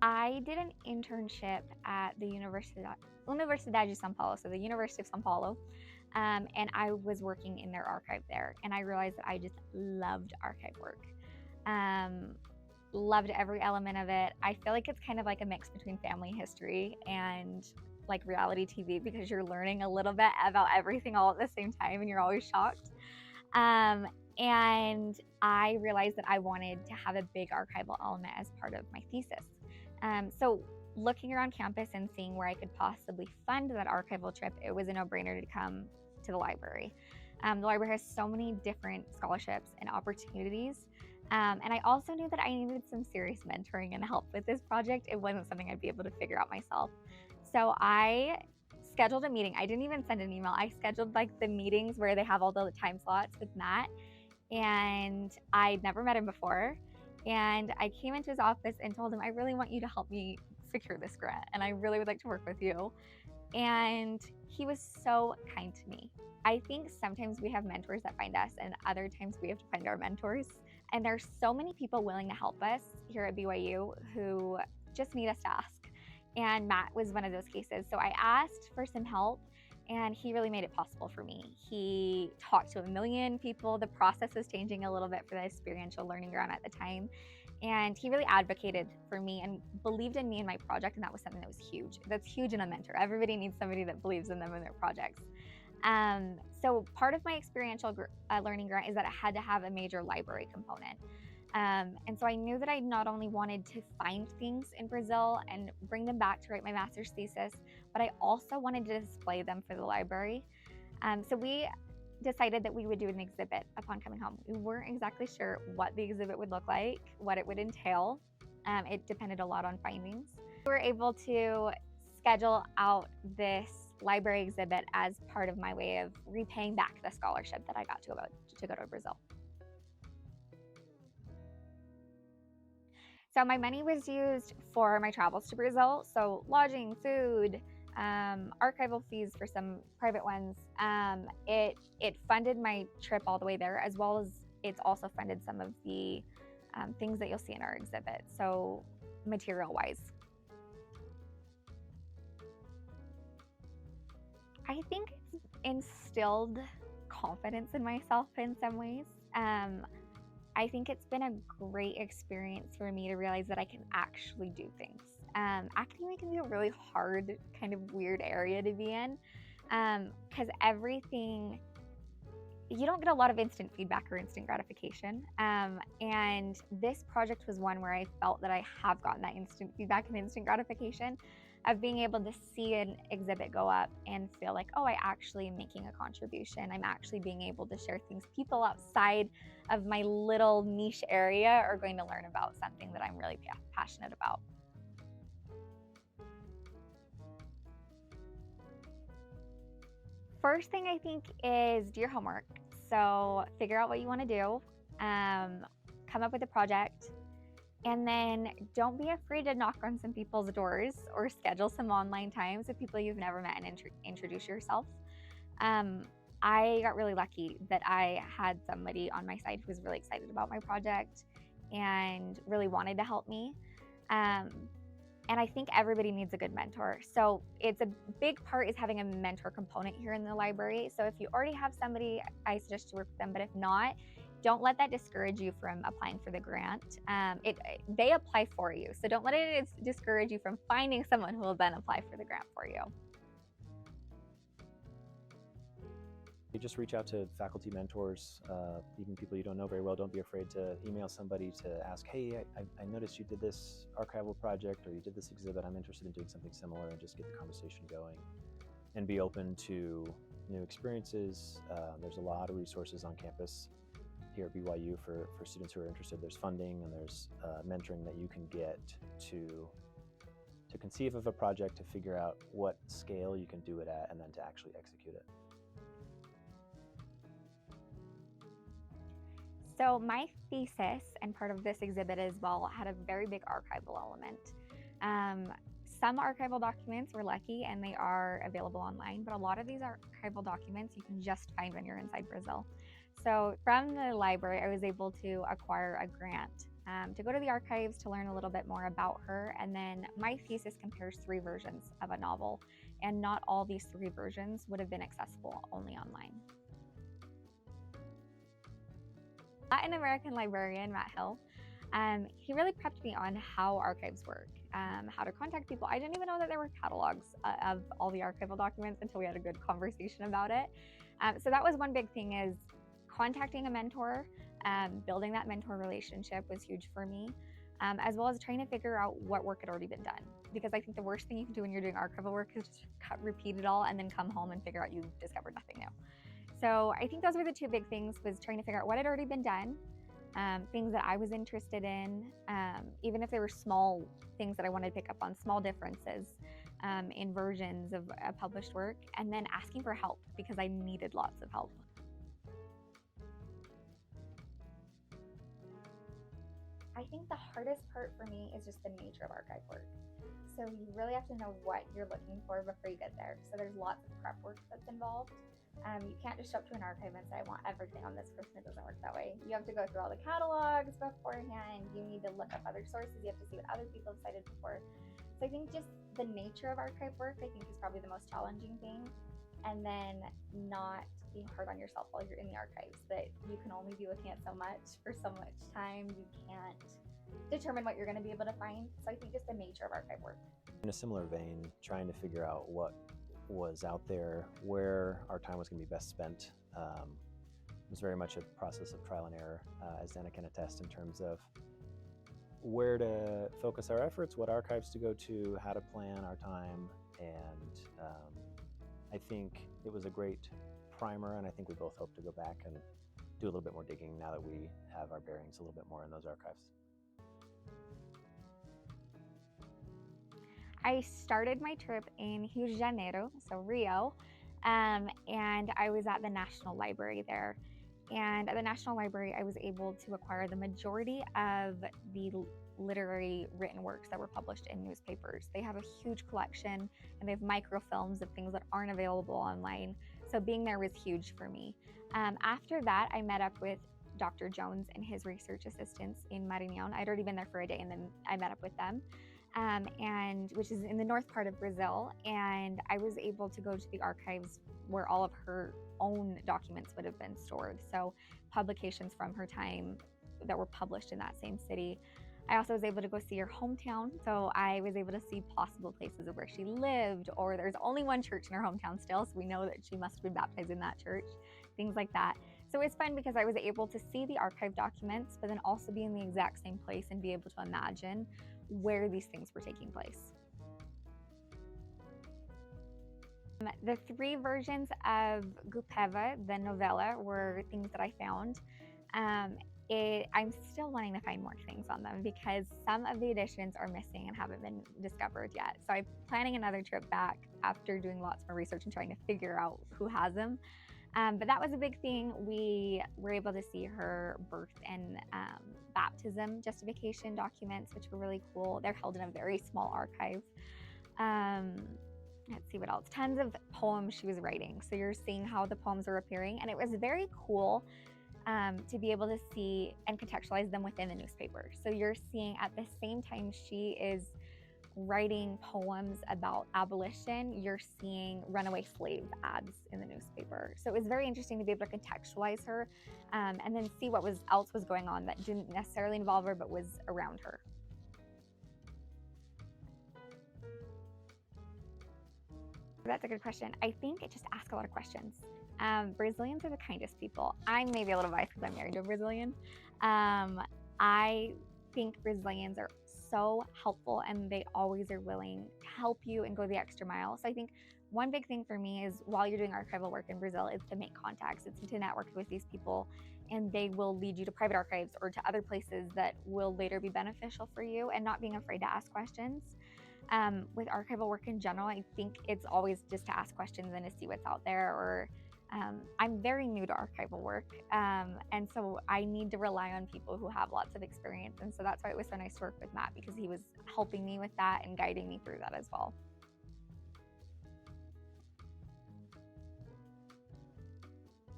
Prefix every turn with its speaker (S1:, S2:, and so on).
S1: I did an internship at the Universidade de São Paulo, so the University of São Paulo, and I was working in their archive there, and I realized that I just loved archive work. Um, Loved every element of it. I feel like it's kind of like a mix between family history and like reality TV because you're learning a little bit about everything all at the same time, and you're always shocked. Um, and I realized that I wanted to have a big archival element as part of my thesis. So looking around campus and seeing where I could possibly fund that archival trip, it was a no-brainer to come to the library. The library has so many different scholarships and opportunities. And I also knew that I needed some serious mentoring and help with this project. It wasn't something I'd be able to figure out myself. So I scheduled a meeting. I didn't even send an email. I scheduled like the meetings where they have all the time slots with Matt, and I'd never met him before. And I came into his office and told him, I really want you to help me secure this grant, and I really would like to work with you. And he was so kind to me. I think sometimes we have mentors that find us, and other times we have to find our mentors. And there's so many people willing to help us here at BYU who just need us to ask. And Matt was one of those cases. So I asked for some help, and he really made it possible for me. He talked to a million people. The process was changing a little bit for the experiential learning grant at the time. And he really advocated for me and believed in me and my project. And that was something that was huge. That's huge in a mentor. Everybody needs somebody that believes in them and their projects. So part of my experiential learning grant is that it had to have a major library component. And so I knew that I not only wanted to find things in Brazil and bring them back to write my master's thesis, but I also wanted to display them for the library. So we decided that we would do an exhibit upon coming home. We weren't exactly sure what the exhibit would look like, what it would entail. It depended a lot on findings. We were able to schedule out this library exhibit as part of my way of repaying back the scholarship that I got to go to Brazil. So my money was used for my travels to Brazil, so lodging, food, archival fees for some private ones. It funded my trip all the way there, as well as it's also funded some of the things that you'll see in our exhibit, so material-wise. I think it's instilled confidence in myself in some ways. I think it's been a great experience for me to realize that I can actually do things. Academia can be a really hard, kind of weird area to be in because you don't get a lot of instant feedback or instant gratification. And this project was one where I felt that I have gotten that instant feedback and instant gratification of being able to see an exhibit go up and feel like, oh, I actually am making a contribution. I'm actually being able to share things. People outside of my little niche area are going to learn about something that I'm really passionate about. First thing I think is do your homework. So figure out what you want to do, come up with a project, and then don't be afraid to knock on some people's doors or schedule some online times with people you've never met and introduce yourself. I got really lucky that I had somebody on my side who was really excited about my project and really wanted to help me. And I think everybody needs a good mentor. So it's a big part is having a mentor component here in the library. So if you already have somebody, I suggest you work with them. But if not, don't let that discourage you from applying for the grant. They apply for you. So don't let it discourage you from finding someone who will then apply for the grant for you.
S2: You just reach out to faculty mentors, even people you don't know very well. Don't be afraid to email somebody to ask, hey, I noticed you did this archival project or you did this exhibit. I'm interested in doing something similar, and just get the conversation going and be open to new experiences. There's a lot of resources on campus here at BYU for students who are interested. There's funding and there's mentoring that you can get to conceive of a project, to figure out what scale you can do it at, and then to actually execute it.
S1: So my thesis and part of this exhibit as well had a very big archival element. Some archival documents, we're lucky, and they are available online, but a lot of these archival documents you can just find when you're inside Brazil. So from the library, I was able to acquire a grant to go to the archives to learn a little bit more about her. And then my thesis compares 3 versions of a novel, and not all these 3 versions would have been accessible only online. Latin American librarian Matt Hill, he really prepped me on how archives work, how to contact people. I didn't even know that there were catalogs of all the archival documents until we had a good conversation about it. So that was one big thing, is contacting a mentor, building that mentor relationship was huge for me, as well as trying to figure out what work had already been done. Because I think the worst thing you can do when you're doing archival work is just repeat it all and then come home and figure out you've discovered nothing new. So I think those were the 2 big things, was trying to figure out what had already been done, things that I was interested in, even if they were small things that I wanted to pick up on, small differences in versions of a published work, and then asking for help because I needed lots of help. I think the hardest part for me is just the nature of archive work. So you really have to know what you're looking for before you get there. So there's lots of prep work that's involved. You can't just show up to an archive and say, I want everything on this person. It doesn't work that way. You have to go through all the catalogs beforehand. You need to look up other sources. You have to see what other people have cited before. So I think just the nature of archive work, I think, is probably the most challenging thing. And then not being hard on yourself while you're in the archives, that you can only be looking at so much for so much time. You can't determine what you're going to be able to find. So I think just the nature of archive work.
S2: In a similar vein, trying to figure out what was out there, where our time was going to be best spent. It was very much a process of trial and error, as Xana can attest, in terms of where to focus our efforts, what archives to go to, how to plan our time. And I think it was a great primer, and I think we both hope to go back and do a little bit more digging now that we have our bearings a little bit more in those archives.
S1: I started my trip in Rio de Janeiro, so Rio, and I was at the National Library there. And at the National Library, I was able to acquire the majority of the literary written works that were published in newspapers. They have a huge collection, and they have microfilms of things that aren't available online. So being there was huge for me. After that, I met up with Dr. Jones and his research assistants in Maranhão. I'd already been there for a day, and then I met up with them. And which is in the north part of Brazil, and I was able to go to the archives where all of her own documents would have been stored. So publications from her time that were published in that same city. I also was able to go see her hometown, so I was able to see possible places of where she lived, or there's only one church in her hometown still, so we know that she must have been baptized in that church, things like that. So it's fun because I was able to see the archive documents, but then also be in the exact same place and be able to imagine where these things were taking place. The 3 versions of Gupeva, the novella, were things that I found. I'm still wanting to find more things on them because some of the editions are missing and haven't been discovered yet. So I'm planning another trip back after doing lots more research and trying to figure out who has them. But that was a big thing. We were able to see her birth and baptism justification documents, which were really cool. They're held in a very small archive. Let's see what else. Tons of poems she was writing. So you're seeing how the poems are appearing. And it was very cool to be able to see and contextualize them within the newspaper. So you're seeing at the same time she is writing poems about abolition, you're seeing runaway slave ads in the newspaper. So it was very interesting to be able to contextualize her and then see what else was going on that didn't necessarily involve her but was around her. That's a good question. I think it just asks a lot of questions. Brazilians are the kindest people. I'm maybe a little biased because I'm married to a Brazilian. I think Brazilians are so helpful, and they always are willing to help you and go the extra mile. So I think one big thing for me is, while you're doing archival work in Brazil, is to make contacts. It's to network with these people, and they will lead you to private archives or to other places that will later be beneficial for you, and not being afraid to ask questions. With archival work in general, I think it's always just to ask questions and to see what's out there. Or I'm very new to archival work, and so I need to rely on people who have lots of experience. And so that's why it was so nice to work with Matt, because he was helping me with that and guiding me through that as well.